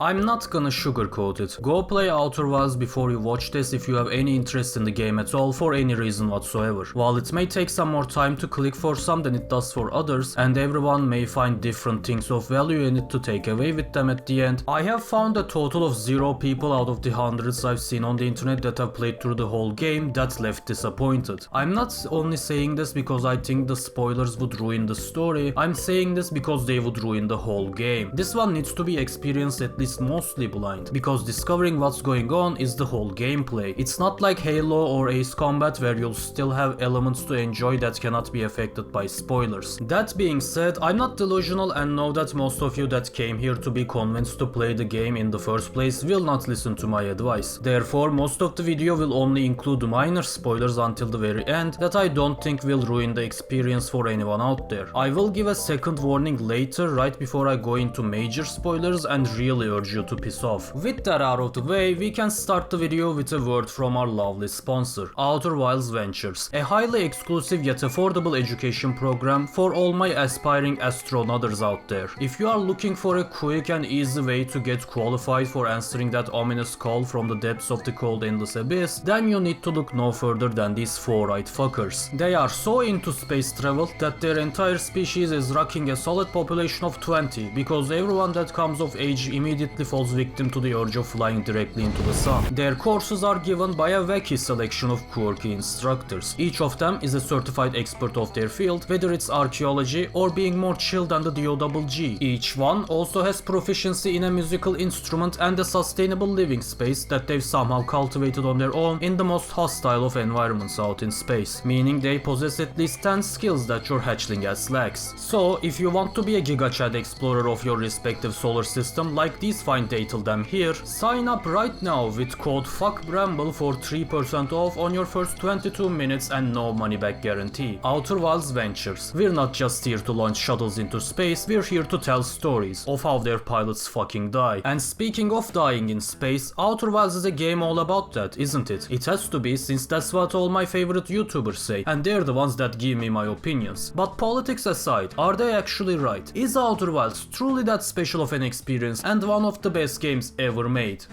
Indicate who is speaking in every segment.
Speaker 1: I'm not gonna sugarcoat it. Go play Outer Wilds before you watch this if you have any interest in the game at all for any reason whatsoever. While it may take some more time to click for some than it does for others, and everyone may find different things of value in it to take away with them at the end, I have found a total of 0 people out of the hundreds I've seen on the internet that have played through the whole game that left disappointed. I'm not only saying this because I think the spoilers would ruin the story, I'm saying this because they would ruin the whole game. This one needs to be experienced at least mostly blind, because discovering what's going on is the whole gameplay. It's not like Halo or Ace Combat where you'll still have elements to enjoy that cannot be affected by spoilers. That being said, I'm not delusional and know that most of you that came here to be convinced to play the game in the first place will not listen to my advice. Therefore, most of the video will only include minor spoilers until the very end that I don't think will ruin the experience for anyone out there. I will give a second warning later right before I go into major spoilers and really urge you to piss off. With that out of the way, we can start the video with a word from our lovely sponsor, Outer Wilds Ventures, a highly exclusive yet affordable education program for all my aspiring astronauts out there. If you are looking for a quick and easy way to get qualified for answering that ominous call from the depths of the cold endless abyss, then you need to look no further than these four-eyed fuckers. They are so into space travel that their entire species is rocking a solid population of 20, because everyone that comes of age immediately falls victim to the urge of flying directly into the sun. Their courses are given by a wacky selection of quirky instructors. Each of them is a certified expert of their field, whether it's archaeology or being more chill than the DOGG. Each one also has proficiency in a musical instrument and a sustainable living space that they've somehow cultivated on their own in the most hostile of environments out in space, meaning they possess at least 10 skills that your hatchling ass lacks. So if you want to be a gigachad explorer of your respective solar system like these fine detail them here, sign up right now with code FUCKBRAMBLE for 3% off on your first 22 minutes and no money back guarantee. Outer Wilds Ventures. We're not just here to launch shuttles into space, we're here to tell stories of how their pilots fucking die. And speaking of dying in space, Outer Wilds is a game all about that, isn't it? It has to be, since that's what all my favorite YouTubers say, and they're the ones that give me my opinions. But politics aside, are they actually right? Is Outer Wilds truly that special of an experience and one of the best games ever made?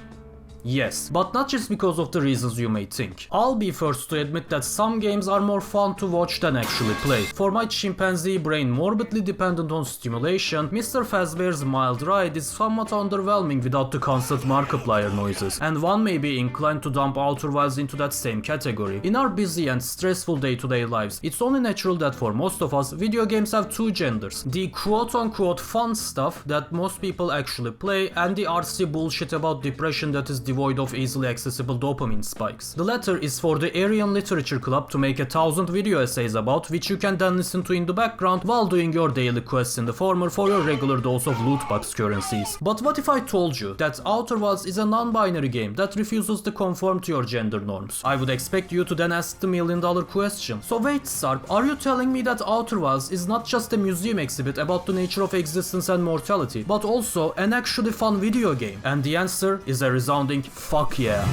Speaker 1: Yes, but not just because of the reasons you may think. I'll be first to admit that some games are more fun to watch than actually play. For my chimpanzee brain morbidly dependent on stimulation, Mr. Fazbear's Mild Ride is somewhat underwhelming without the constant Markiplier noises, and one may be inclined to dump Outer Wilds into that same category. In our busy and stressful day-to-day lives, it's only natural that for most of us, video games have two genders. The quote-unquote fun stuff that most people actually play, and the artsy bullshit about depression that is devoid of easily accessible dopamine spikes. The latter is for the Aryan Literature Club to make 1,000 video essays about, which you can then listen to in the background while doing your daily quests in the former for your regular dose of loot box currencies. But what if I told you that Outer Wilds is a non-binary game that refuses to conform to your gender norms? I would expect you to then ask the million-dollar question. So wait, Sarp, are you telling me that Outer Wilds is not just a museum exhibit about the nature of existence and mortality, but also an actually fun video game? And the answer is a resounding fuck yeah.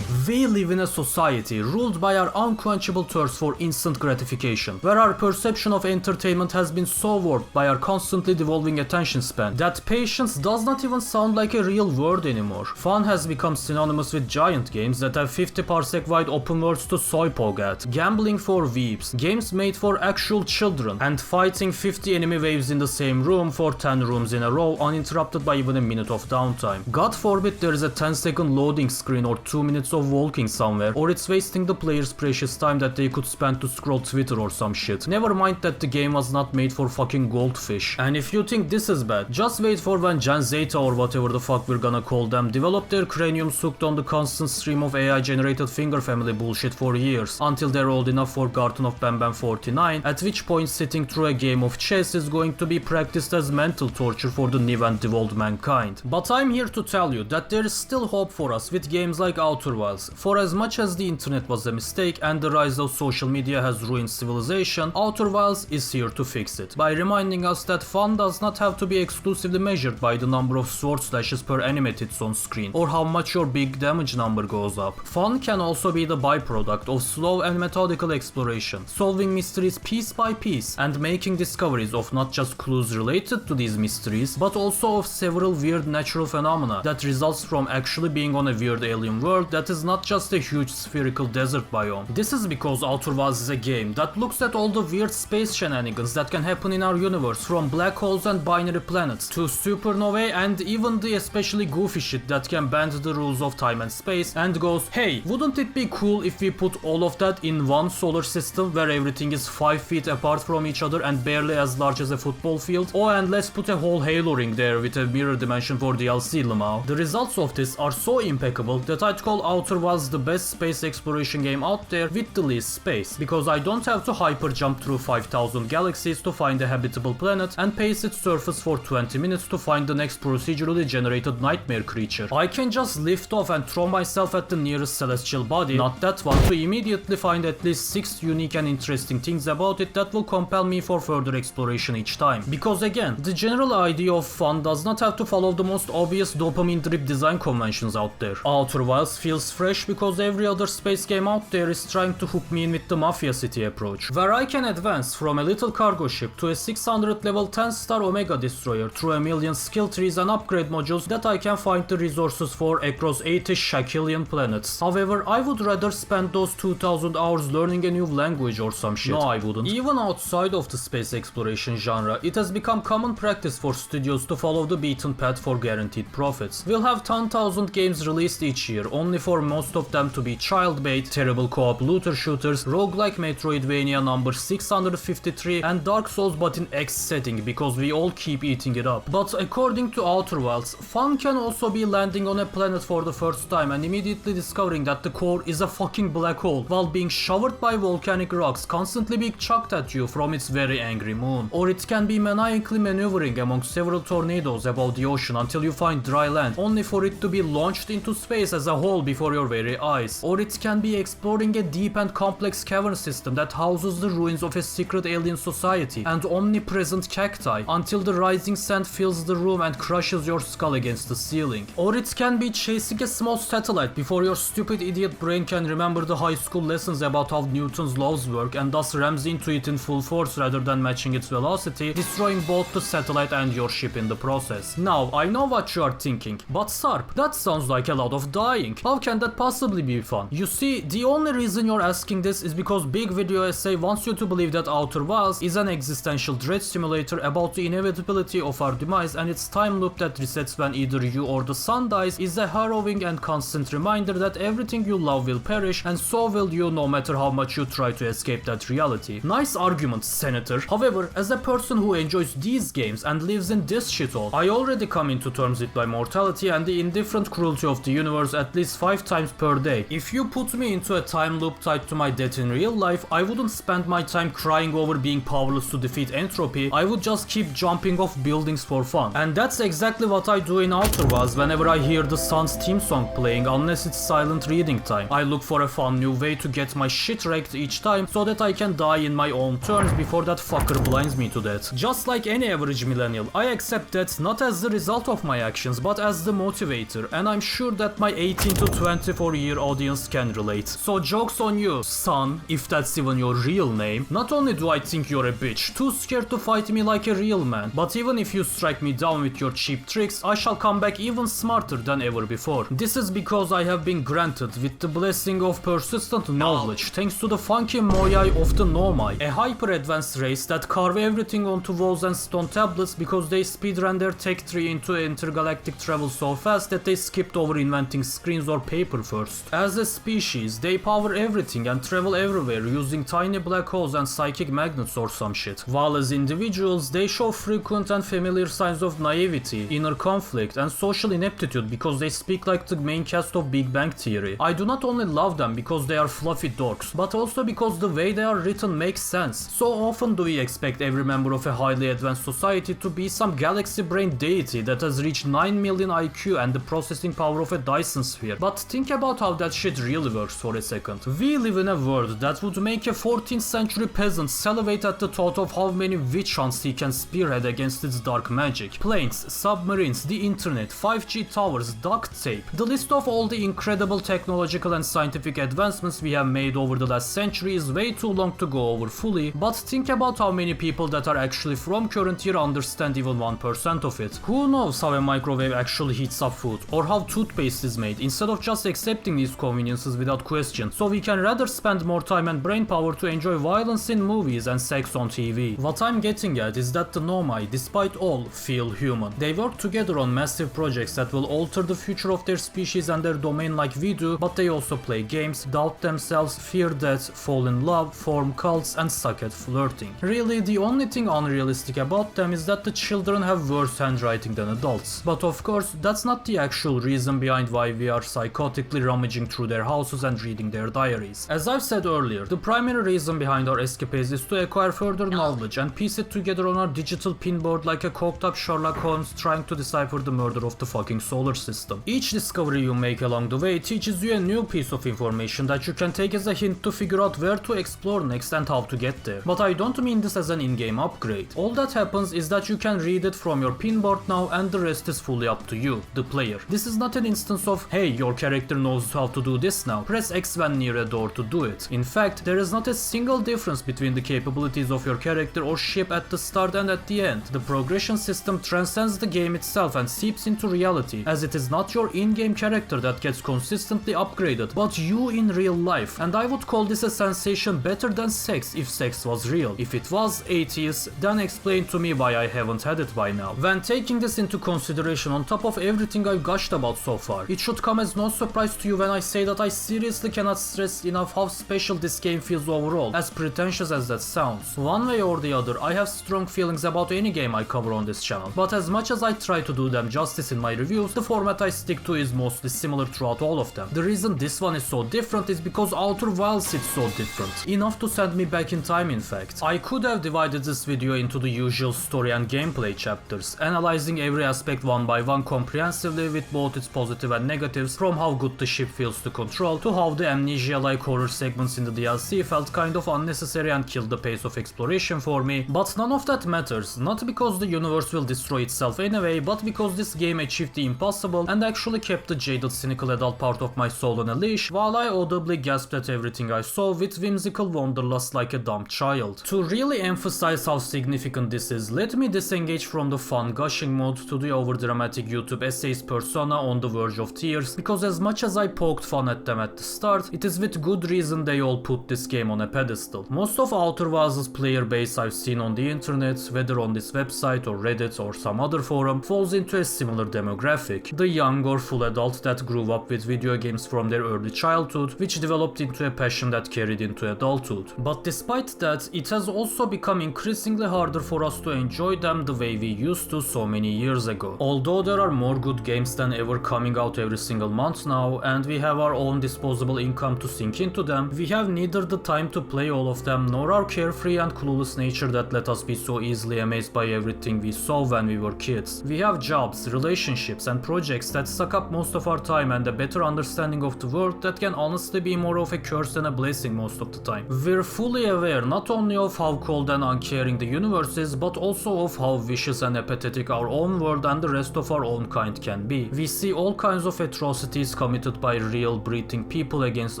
Speaker 1: We live in a society ruled by our unquenchable thirst for instant gratification, where our perception of entertainment has been so warped by our constantly devolving attention span that patience does not even sound like a real word anymore. Fun has become synonymous with giant games that have 50 parsec wide open worlds to soypog at, gambling for weeps, games made for actual children, and fighting 50 enemy waves in the same room for 10 rooms in a row uninterrupted by even a minute of downtime. God forbid there is a 10-second loading screen or 2 minutes of walking somewhere, or it's wasting the player's precious time that they could spend to scroll Twitter or some shit. Never mind that the game was not made for fucking goldfish. And if you think this is bad, just wait for when Gen Zeta or whatever the fuck we're gonna call them develop their craniums hooked on the constant stream of AI generated finger family bullshit for years, until they're old enough for Garden of Banban 49, at which point sitting through a game of chess is going to be practiced as mental torture for the new and devolved mankind. But I'm here to tell you that there is still hope for us with games like Outer Wilds. For as much as the internet was a mistake and the rise of social media has ruined civilization, Outer Wilds is here to fix it, by reminding us that fun does not have to be exclusively measured by the number of sword slashes per enemy hits on screen, or how much your big damage number goes up. Fun can also be the byproduct of slow and methodical exploration, solving mysteries piece by piece, and making discoveries of not just clues related to these mysteries, but also of several weird natural phenomena that results from actually being on a weird alien world that is not just a huge spherical desert biome. This is because Outer Wilds is a game that looks at all the weird space shenanigans that can happen in our universe, from black holes and binary planets to supernovae and even the especially goofy shit that can bend the rules of time and space, and goes, hey, wouldn't it be cool if we put all of that in one solar system where everything is 5 feet apart from each other and barely as large as a football field? Oh, and let's put a whole Halo ring there with a mirror dimension for DLC, Lamau. The results of this are so impeccable that I'd call Outer Wilds the best space exploration game out there with the least space, because I don't have to hyper jump through 5,000 galaxies to find a habitable planet and pace its surface for 20 minutes to find the next procedurally generated nightmare creature. I can just lift off and throw myself at the nearest celestial body, not that one, to immediately find at least 6 unique and interesting things about it that will compel me for further exploration each time. Because again, the general idea of fun does not have to follow the most obvious dopamine drip design conventions out there. Outer Wilds feels fresh because every other space game out there is trying to hook me in with the Mafia City approach, where I can advance from a little cargo ship to a 600 level 10-star Omega destroyer through a million skill trees and upgrade modules that I can find the resources for across 80 shakillion planets. However, I would rather spend those 2000 hours learning a new language or some shit. No, I wouldn't. Even outside of the space exploration genre, it has become common practice for studios to follow the beaten path for guaranteed profits. We'll have 10,000 games released each year, only for most of them to be child bait, terrible co-op looter shooters, roguelike Metroidvania number 653, and Dark Souls but in X setting, because we all keep eating it up. But according to Outer Wilds, fun can also be landing on a planet for the first time and immediately discovering that the core is a fucking black hole while being showered by volcanic rocks constantly being chucked at you from its very angry moon. Or it can be maniacally maneuvering among several tornadoes above the ocean until you find dry land, only for it to be launched into space as a whole before your very eyes. Or it can be exploring a deep and complex cavern system that houses the ruins of a secret alien society and omnipresent cacti until the rising sand fills the room and crushes your skull against the ceiling. Or it can be chasing a small satellite before your stupid idiot brain can remember the high school lessons about how Newton's laws work and thus rams into it in full force rather than matching its velocity, destroying both the satellite and your ship in the process. Now, I know what you are thinking, but Sarp, that sounds like a lot of dying. How can that possibly be fun? You see, the only reason you're asking this is because Big Video Essay wants you to believe that Outer Wilds is an existential dread simulator about the inevitability of our demise, and its time loop that resets when either you or the sun dies is a harrowing and constant reminder that everything you love will perish, and so will you no matter how much you try to escape that reality. Nice argument, Senator. However, as a person who enjoys these games and lives in this shithole, I already come into terms with my mortality and the indifferent cruelty of the universe at least 5 times per day. If you put me into a time loop tied to my death in real life, I wouldn't spend my time crying over being powerless to defeat entropy. I would just keep jumping off buildings for fun. And that's exactly what I do in Outer Wilds whenever I hear the sun's theme song playing, unless it's silent reading time. I look for a fun new way to get my shit wrecked each time so that I can die in my own terms before that fucker blinds me to death. Just like any average millennial, I accept death not as the result of my actions but as the motivator, and I'm sure that my 18 to 24 year audience can relate. So joke's on you, son, if that's even your real name. Not only do I think you're a bitch, too scared to fight me like a real man, but even if you strike me down with your cheap tricks, I shall come back even smarter than ever before. This is because I have been granted with the blessing of persistent knowledge thanks to the funky Moyai of the Nomai, a hyper-advanced race that carve everything onto walls and stone tablets because they speedrun their tech tree into intergalactic travel so fast that they skipped over inventing screens or paper super first. As a species, they power everything and travel everywhere using tiny black holes and psychic magnets or some shit. While as individuals, they show frequent and familiar signs of naivety, inner conflict, and social ineptitude because they speak like the main cast of Big Bang Theory. I do not only love them because they are fluffy dorks, but also because the way they are written makes sense. So often do we expect every member of a highly advanced society to be some galaxy-brain deity that has reached 9 million IQ and the processing power of a Dyson sphere. But think about how that shit really works for a second. We live in a world that would make a 14th century peasant salivate at the thought of how many witch hunts he can spearhead against its dark magic. Planes, submarines, the internet, 5G towers, duct tape. The list of all the incredible technological and scientific advancements we have made over the last century is way too long to go over fully, but think about how many people that are actually from current year understand even 1% of it. Who knows how a microwave actually heats up food, or how toothpaste is made, instead of just accepting these conveniences without question, so we can rather spend more time and brain power to enjoy violence in movies and sex on TV. What I'm getting at is that the Nomai, despite all, feel human. They work together on massive projects that will alter the future of their species and their domain like we do, but they also play games, doubt themselves, fear death, fall in love, form cults, and suck at flirting. Really, the only thing unrealistic about them is that the children have worse handwriting than adults. But of course, that's not the actual reason behind why we are psychotically rummaging through their houses and reading their diaries. As I've said earlier, the primary reason behind our escapades is to acquire further knowledge and piece it together on our digital pinboard like a coked up Sherlock Holmes trying to decipher the murder of the fucking solar system. Each discovery you make along the way teaches you a new piece of information that you can take as a hint to figure out where to explore next and how to get there. But I don't mean this as an in-game upgrade. All that happens is that you can read it from your pinboard now and the rest is fully up to you, the player. This is not an instance of, hey, your character knows how to do this now, press X when near a door to do it. In fact, there is not a single difference between the capabilities of your character or ship at the start and at the end. The progression system transcends the game itself and seeps into reality, as it is not your in-game character that gets consistently upgraded, but you in real life. And I would call this a sensation better than sex if sex was real. If it was 80s, then explain to me why I haven't had it by now. When taking this into consideration on top of everything I've gushed about so far, it should come as no surprise to you when I say that I seriously cannot stress enough how special this game feels overall, as pretentious as that sounds. One way or the other, I have strong feelings about any game I cover on this channel, but as much as I try to do them justice in my reviews, the format I stick to is mostly similar throughout all of them. The reason this one is so different is because Outer Wilds is so different. Enough to send me back in time, in fact. I could have divided this video into the usual story and gameplay chapters, analyzing every aspect one by one comprehensively with both its positive and negatives, from how good the ship feels to control to how the amnesia-like horror segments in the DLC felt kind of unnecessary and killed the pace of exploration for me, but none of that matters, not because the universe will destroy itself anyway, but because this game achieved the impossible and actually kept the jaded cynical adult part of my soul on a leash, while I audibly gasped at everything I saw with whimsical wanderlust like a dumb child. To really emphasize how significant this is, let me disengage from the fun gushing mode to the overdramatic YouTube essays persona on the verge of tears, because as much as I poked fun at them at the start, it is with good reason they all put this game on a pedestal. Most of Outer Wilds' player base I've seen on the internet, whether on this website or Reddit or some other forum, falls into a similar demographic. The young or full adult that grew up with video games from their early childhood, which developed into a passion that carried into adulthood. But despite that, it has also become increasingly harder for us to enjoy them the way we used to so many years ago. Although there are more good games than ever coming out every single month now, and we have our own disposable income to sink into them, we have neither the time to play all of them nor our carefree and clueless nature that let us be so easily amazed by everything we saw when we were kids. We have jobs, relationships, and projects that suck up most of our time and a better understanding of the world that can honestly be more of a curse than a blessing most of the time. We're fully aware not only of how cold and uncaring the universe is, but also of how vicious and apathetic our own world and the rest of our own kind can be. We see all kinds of atrocities committed by real breathing people against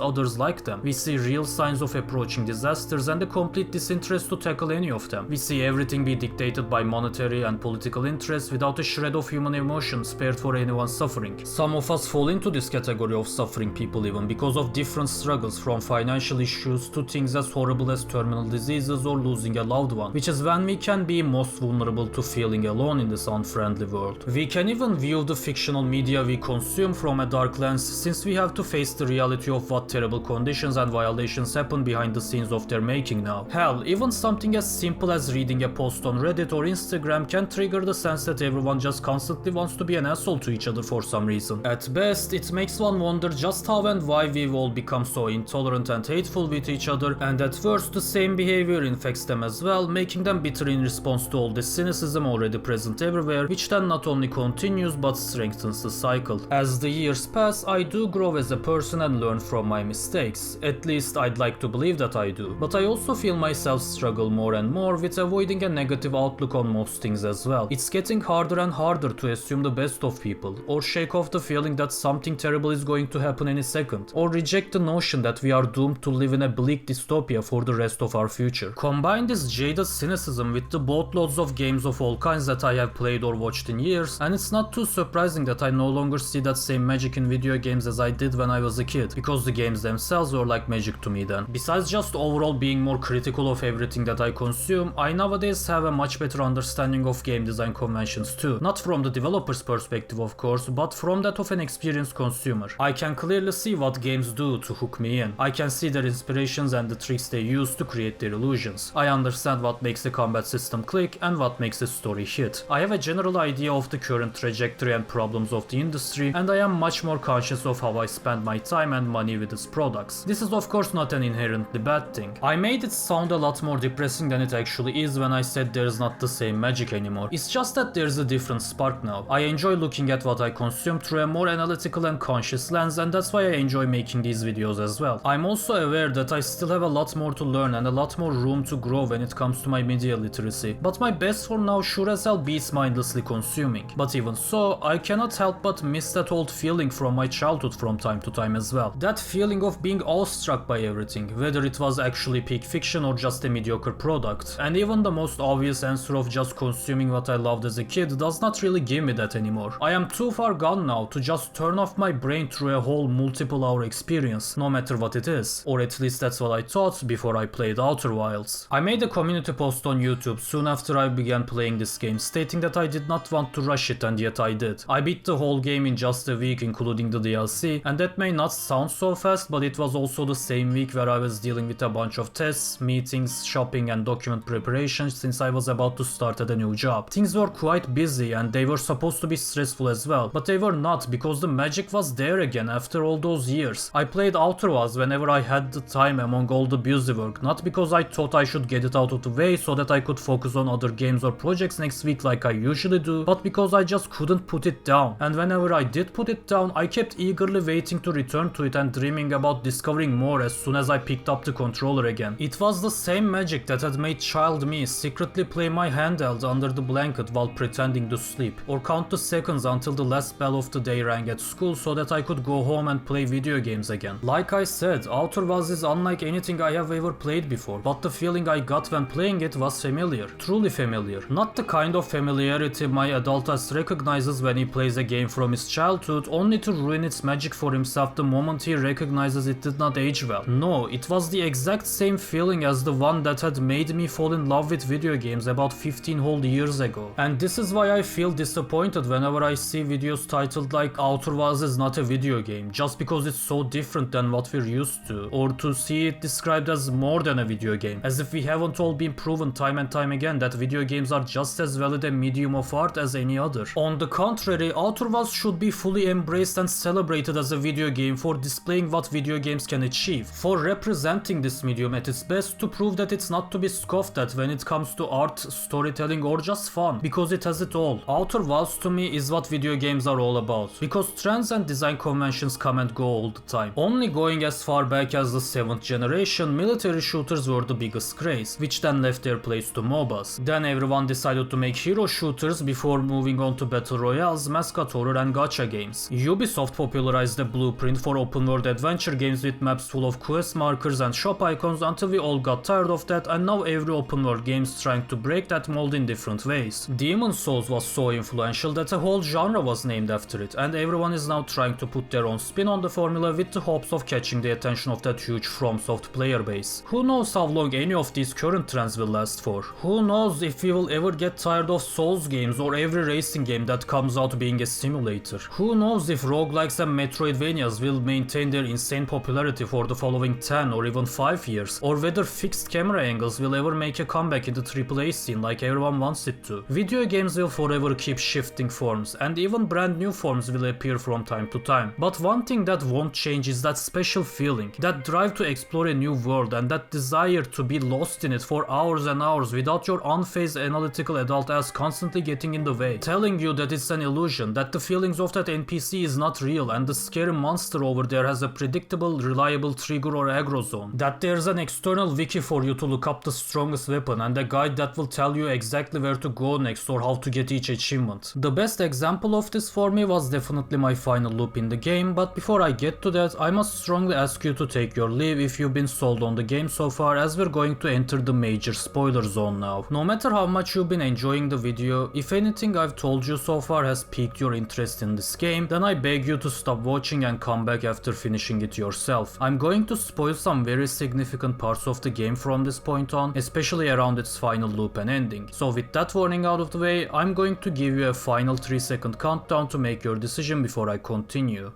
Speaker 1: others like them. We see real signs of approaching disasters and a complete disinterest to tackle any of them. We see everything be dictated by monetary and political interests without a shred of human emotion spared for anyone suffering. Some of us fall into this category of suffering people even because of different struggles, from financial issues to things as horrible as terminal diseases or losing a loved one, which is when we can be most vulnerable to feeling alone in this unfriendly world. We can even view the fictional media we consume from a dark lens since we have to face the reality of what terrible conditions and violations happen behind the scenes of their making now. Hell, even something as simple as reading a post on Reddit or Instagram can trigger the sense that everyone just constantly wants to be an asshole to each other for some reason. At best, it makes one wonder just how and why we've all become so intolerant and hateful with each other, and at worst the same behavior infects them as well, making them bitter in response to all this cynicism already present everywhere, which then not only continues but strengthens the cycle. As the years pass, I do grow as a person and learn from my mistakes. At least I'd like to believe that I do. But I also feel myself struggle more and more with avoiding a negative outlook on most things as well. It's getting harder and harder to assume the best of people, or shake off the feeling that something terrible is going to happen any second, or reject the notion that we are doomed to live in a bleak dystopia for the rest of our future. Combine this jaded cynicism with the boatloads of games of all kinds that I have played or watched in years, and it's not too surprising that I no longer see that same magic in video games as I did when I was a kid, because the games themselves were like magic to me then. Besides just overall being more critical of everything that I consume, I nowadays have a much better understanding of game design conventions too. Not from the developer's perspective of course, but from that of an experienced consumer. I can clearly see what games do to hook me in. I can see their inspirations and the tricks they use to create their illusions. I understand what makes the combat system click and what makes the story hit. I have a general idea of the current trajectory and problems of the industry, and I am much more conscious of how I spend my time and money with its products. This is of course not an inherently bad thing. I made it sound a lot more depressing than it actually is when I said there is not the same magic anymore. It's just that there's a different spark now. I enjoy looking at what I consume through a more analytical and conscious lens, and that's why I enjoy making these videos as well. I'm also aware that I still have a lot more to learn and a lot more room to grow when it comes to my media literacy, but my best for now sure as hell beats mindlessly consuming. But even so, I cannot help but miss that old feeling from my childhood from time to time as well. That feeling of being awestruck by everything, whether it was actually peak fiction or just a mediocre product. And even the most obvious answer of just consuming what I loved as a kid does not really give me that anymore. I am too far gone now to just turn off my brain through a whole multiple hour experience, no matter what it is. Or at least that's what I thought before I played Outer Wilds. I made a community post on YouTube soon after I began playing this game, stating that I did not want to rush it, and yet I did. I beat the whole game in just a week, including the DLC, and that may not sound so fast, but it was also the same week where I was dealing with a bunch of tests, meetings, shopping and document preparation since I was about to start at a new job. Things were quite busy and they were supposed to be stressful as well, but they were not, because the magic was there again after all those years. I played Outer Wilds whenever I had the time among all the busy work, not because I thought I should get it out of the way so that I could focus on other games or projects next week like I usually do, but because I just couldn't put it down. And whenever I did put it down, I kept eagerly waiting to return to it and dreaming about discovering more as soon as I picked up the controller again. It was the same magic that had made child me secretly play my handheld under the blanket while pretending to sleep, or count the seconds until the last bell of the day rang at school so that I could go home and play video games again. Like I said, Outer Wilds is unlike anything I have ever played before, but the feeling I got when playing it was familiar, truly familiar. Not the kind of familiarity my adult ass recognizes when he plays a game from his childhood only to ruin its magic for himself the moment he recognizes it did not age well. No, it was the exact same feeling as the one that had made me fall in love with video games about 15 whole years ago. And this is why I feel disappointed whenever I see videos titled like Outer Wilds is not a video game, just because it's so different than what we're used to, or to see it described as more than a video game, as if we haven't all been proven time and time again that video games are just as valid a medium of art as any other. On the contrary, Outer Wilds should be fully embraced and celebrated as a video game for displaying what video games can achieve, for representing this medium at its best, to prove that it's not to be scoffed at when it comes to art, storytelling or just fun, because it has it all. Outer Wilds to me is what video games are all about, because trends and design conventions come and go all the time. Only going as far back as the 7th generation, military shooters were the biggest craze, which then left their place to MOBAs. Then everyone decided to make hero shooters before moving on to battle royales, mascot horror and gacha games. Ubisoft popularized the blueprint for open world adventure games with maps full of quest markers and shop icons until we all got tired of that, and now every open world game is trying to break that mold in different ways. Demon's Souls was so influential that a whole genre was named after it, and everyone is now trying to put their own spin on the formula with the hopes of catching the attention of that huge FromSoft player base. Who knows how long any of these current trends will last for? Who knows if we will ever get tired of Souls games or every racing game that comes out being a simulator? Who knows if roguelikes RPGs and Metroidvanias will maintain their insane popularity for the following 10 or even 5 years, or whether fixed camera angles will ever make a comeback in the AAA scene like everyone wants it to. Video games will forever keep shifting forms, and even brand new forms will appear from time to time. But one thing that won't change is that special feeling, that drive to explore a new world, and that desire to be lost in it for hours and hours without your unfazed analytical adult ass constantly getting in the way, telling you that it's an illusion, that the feelings of that NPC is not real, and the scary monster over there has a predictable, reliable trigger or aggro zone, that there's an external wiki for you to look up the strongest weapon, and a guide that will tell you exactly where to go next or how to get each achievement. The best example of this for me was definitely my final loop in the game, but before I get to that, I must strongly ask you to take your leave if you've been sold on the game so far, as we're going to enter the major spoiler zone now. No matter how much you've been enjoying the video, if anything I've told you so far has piqued your interest in this game, then I beg you to stop watching and come back after finishing it yourself. I'm going to spoil some very significant parts of the game from this point on, especially around its final loop and ending. So with that warning out of the way, I'm going to give you a final 3-second countdown to make your decision before I continue.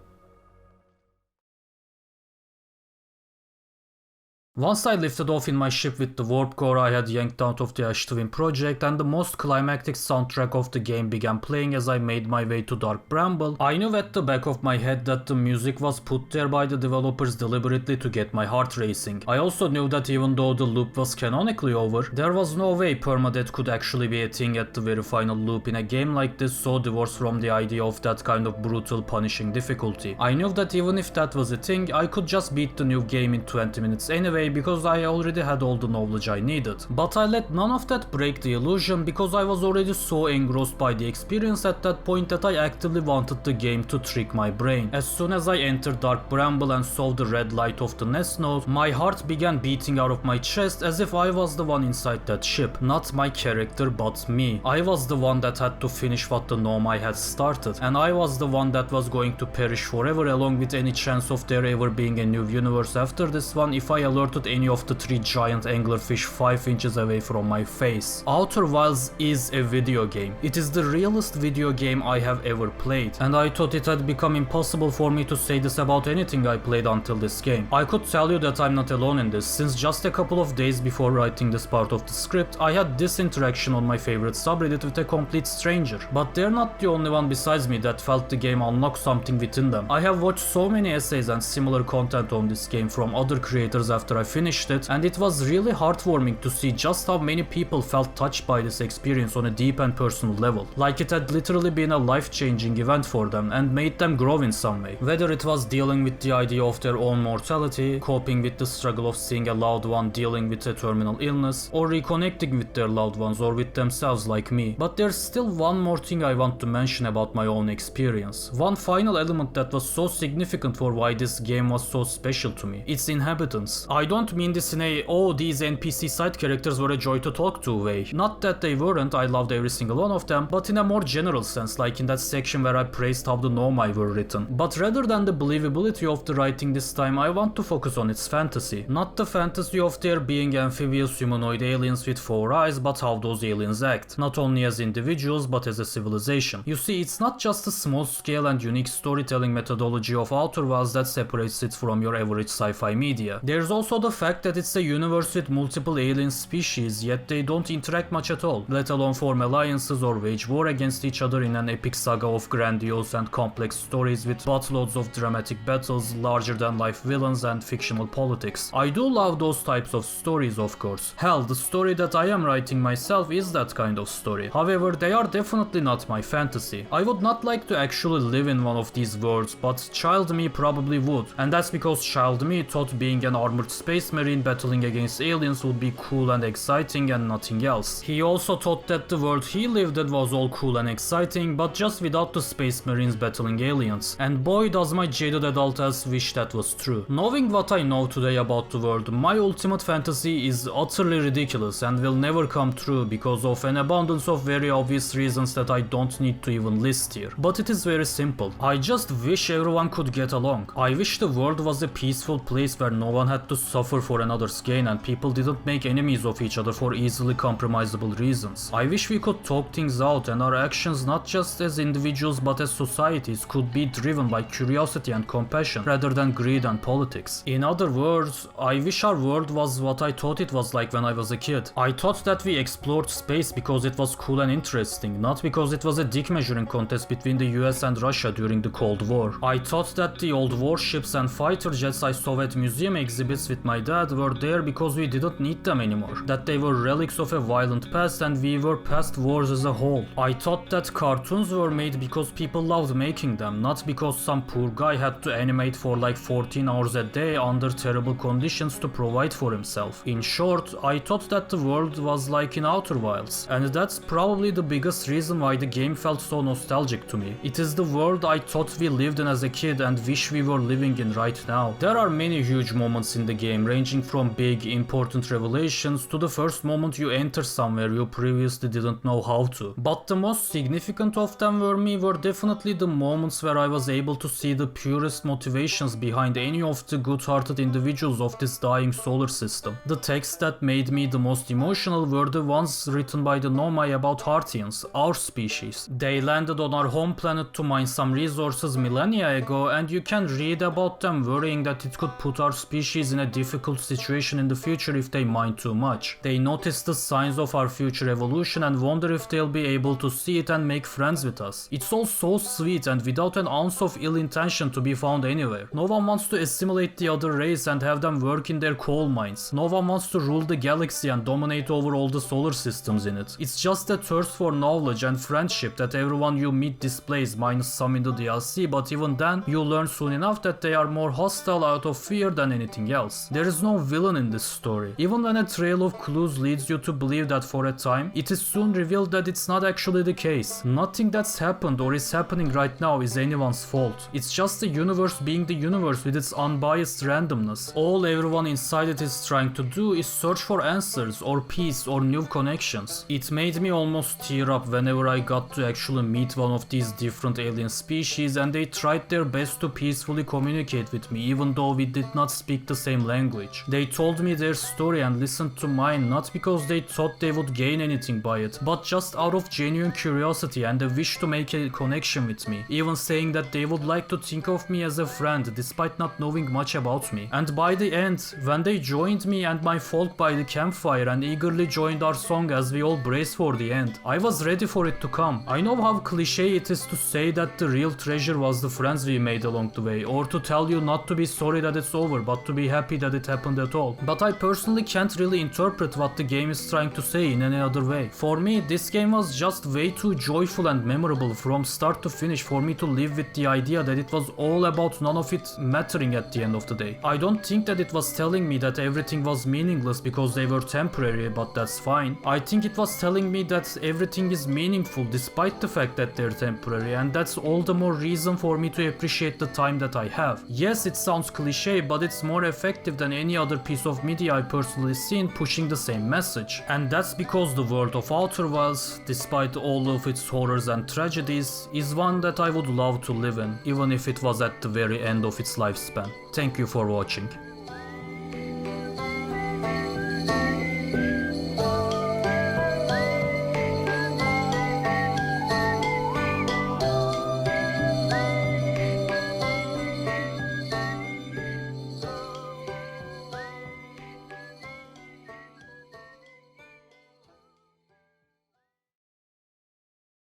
Speaker 1: Once I lifted off in my ship with the warp core I had yanked out of the Ash Twin project, and the most climactic soundtrack of the game began playing as I made my way to Dark Bramble, I knew at the back of my head that the music was put there by the developers deliberately to get my heart racing. I also knew that even though the loop was canonically over, there was no way permadeath could actually be a thing at the very final loop in a game like this, so divorced from the idea of that kind of brutal, punishing difficulty. I knew that even if that was a thing, I could just beat the new game in 20 minutes anyway, because I already had all the knowledge I needed. But I let none of that break the illusion, because I was already so engrossed by the experience at that point that I actively wanted the game to trick my brain. As soon as I entered Dark Bramble and saw the red light of the nest node, my heart began beating out of my chest as if I was the one inside that ship. Not my character, but me. I was the one that had to finish what the Nomai had started, and I was the one that was going to perish forever, along with any chance of there ever being a new universe after this one if I alerted any of the 3 giant anglerfish 5 inches away from my face. Outer Wilds is a video game. It is the realest video game I have ever played, and I thought it had become impossible for me to say this about anything I played until this game. I could tell you that I'm not alone in this, since just a couple of days before writing this part of the script, I had this interaction on my favorite subreddit with a complete stranger. But they're not the only one besides me that felt the game unlock something within them. I have watched so many essays and similar content on this game from other creators after I finished it, and it was really heartwarming to see just how many people felt touched by this experience on a deep and personal level, like it had literally been a life-changing event for them and made them grow in some way. Whether it was dealing with the idea of their own mortality, coping with the struggle of seeing a loved one dealing with a terminal illness, or reconnecting with their loved ones or with themselves like me. But there's still one more thing I want to mention about my own experience. One final element that was so significant for why this game was so special to me. Its inhabitants. I don't mean this in a, oh, these NPC side characters were a joy to talk to way. Not that they weren't, I loved every single one of them, but in a more general sense, like in that section where I praised how the Nomai were written. But rather than the believability of the writing this time, I want to focus on its fantasy. Not the fantasy of there being amphibious humanoid aliens with 4 eyes, but how those aliens act, not only as individuals but as a civilization. You see, it's not just the small scale and unique storytelling methodology of Outer Wilds that separates it from your average sci-fi media. There's also the fact that it's a universe with multiple alien species, yet they don't interact much at all, let alone form alliances or wage war against each other in an epic saga of grandiose and complex stories with buttloads of dramatic battles, larger than life villains and fictional politics. I do love those types of stories, of course. Hell, the story that I am writing myself is that kind of story. However, they are definitely not my fantasy. I would not like to actually live in one of these worlds, but child me probably would, and that's because child me thought being an armored space marine battling against aliens would be cool and exciting and nothing else. He also thought that the world he lived in was all cool and exciting, but just without the space marines battling aliens. And boy, does my jaded adult ass wish that was true. Knowing what I know today about the world, my ultimate fantasy is utterly ridiculous and will never come true because of an abundance of very obvious reasons that I don't need to even list here. But it is very simple. I just wish everyone could get along. I wish the world was a peaceful place where no one had to suffer for another's gain, and people didn't make enemies of each other for easily compromisable reasons. I wish we could talk things out, and our actions, not just as individuals but as societies, could be driven by curiosity and compassion rather than greed and politics. In other words, I wish our world was what I thought it was like when I was a kid. I thought that we explored space because it was cool and interesting, not because it was a dick measuring contest between the US and Russia during the Cold War. I thought that the old warships and fighter jets I saw at museum exhibits with my dad were there because we didn't need them anymore, that they were relics of a violent past and we were past wars as a whole. I thought that cartoons were made because people loved making them, not because some poor guy had to animate for like 14 hours a day under terrible conditions to provide for himself. In short, I thought that the world was like in Outer Wilds, and that's probably the biggest reason why the game felt so nostalgic to me. It is the world I thought we lived in as a kid and wish we were living in right now. There are many huge moments in the game, ranging from big, important revelations to the first moment you enter somewhere you previously didn't know how to. But the most significant of them were definitely the moments where I was able to see the purest motivations behind any of the good-hearted individuals of this dying solar system. The texts that made me the most emotional were the ones written by the Nomai about Hartians, our species. They landed on our home planet to mine some resources millennia ago, and you can read about them worrying that it could put our species in a difficult situation in the future if they mine too much. They notice the signs of our future evolution and wonder if they'll be able to see it and make friends with us. It's all so sweet and without an ounce of ill intention to be found anywhere. No one wants to assimilate the other race and have them work in their coal mines. No one wants to rule the galaxy and dominate over all the solar systems in it. It's just a thirst for knowledge and friendship that everyone you meet displays, minus some in the DLC, but even then, you learn soon enough that they are more hostile out of fear than anything else. There is no villain in this story. Even when a trail of clues leads you to believe that for a time, it is soon revealed that it's not actually the case. Nothing that's happened or is happening right now is anyone's fault. It's just the universe being the universe with its unbiased randomness. All everyone inside it is trying to do is search for answers or peace or new connections. It made me almost tear up whenever I got to actually meet one of these different alien species and they tried their best to peacefully communicate with me even though we did not speak the same language. They told me their story and listened to mine not because they thought they would gain anything by it, but just out of genuine curiosity and a wish to make a connection with me, even saying that they would like to think of me as a friend despite not knowing much about me. And by the end, when they joined me and my folk by the campfire and eagerly joined our song as we all brace for the end, I was ready for it to come. I know how cliche it is to say that the real treasure was the friends we made along the way, or to tell you not to be sorry that it's over but to be happy that it happened at all. But I personally can't really interpret what the game is trying to say in any other way. For me, this game was just way too joyful and memorable from start to finish for me to live with the idea that it was all about none of it mattering at the end of the day. I don't think that it was telling me that everything was meaningless because they were temporary, but that's fine. I think it was telling me that everything is meaningful despite the fact that they're temporary, and that's all the more reason for me to appreciate the time that I have. Yes, it sounds cliche, but it's more effective than any other piece of media I personally seen pushing the same message. And that's because the world of Outer Wilds, despite all of its horrors and tragedies, is one that I would love to live in, even if it was at the very end of its lifespan. Thank you for watching.